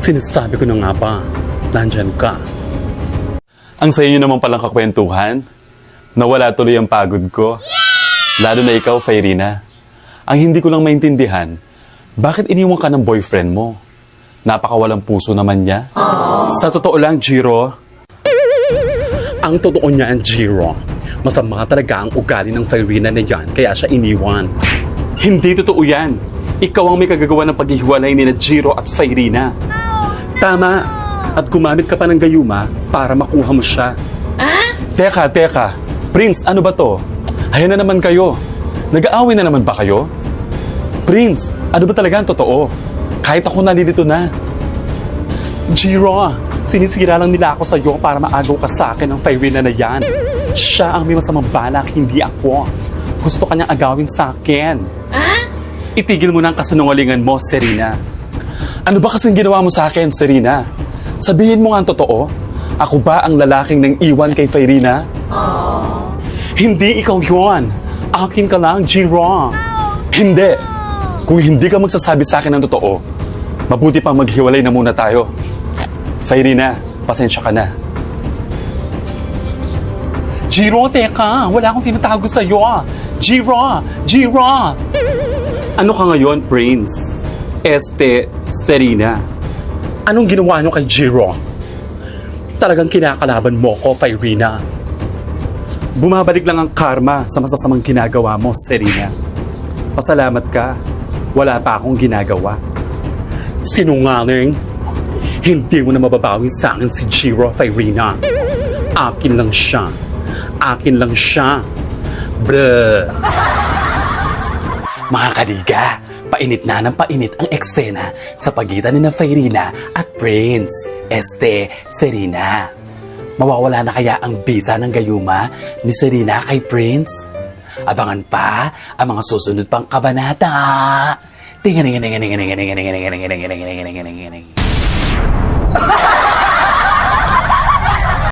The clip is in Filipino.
Sinasabi ko na nga ba, nandyan ka. Ang sa inyo naman palang kakwentuhan, nawala tuloy ang pagod ko. Lalo na ikaw, Fairina. Ang hindi ko lang maintindihan, bakit iniwan ka ng boyfriend mo? Napakawalang puso naman niya. Sa totoo lang, Jiro, ang totoo niyan, Jiro, masama talaga ang ugali ng Fairina na yan, kaya siya iniwan. Hindi totoo yan. Ikaw ang may kagagawa ng paghihiwalay ni na Jiro at Fairina. Tama. At gumamit ka pa ng gayuma para makuha mo siya. Teka. Prince, ano ba to? Ayan na naman kayo. Nag-aaway na naman ba kayo? Prince, ano ba talaga ang totoo? Kahit ako nalilito na. Jiro, sinisira lang nila ako sa'yo para maagaw ka sa akin ng Fairina na yan. Siya ang may masamang balak, hindi ako. Gusto kanyang agawin sa akin. Itigil mo na ang kasinungalingan mo, Serena. Ano ba kasing ginawa mo sa akin, Serena? Sabihin mo nga ang totoo. Ako ba ang lalaking nang iwan kay Fairina? Hindi ikaw yun. Akin ka lang, Jiro. Hindi. Kung hindi ka magsasabi sa akin ng totoo, mabuti pang maghiwalay na muna tayo. Fairina, pasensya ka na. Jiro, teka. Wala akong tinatago sa'yo. Jiro! Jiro! Ano ka ngayon, Prince? Serena. Anong ginawa niyo kay Jiro? Talagang kinakalaban mo ko, Irina. Bumabalik lang ang karma sa masasamang ginagawa mo, Serena. Pasalamat ka. Wala pa akong ginagawa. Sinungaling. Hindi mo na mababawi sa akin si Jiro, Irina. Akin lang siya. Akin lang siya. Bruh. Mga kadiga, painit na ng painit ang eksena sa pagitan ni na Irina at Prince, Serena. Mawawala na kaya ang bisa ng gayuma ni Serena kay Prince? Abangan pa ang mga susunod pang kabanata. Tinga.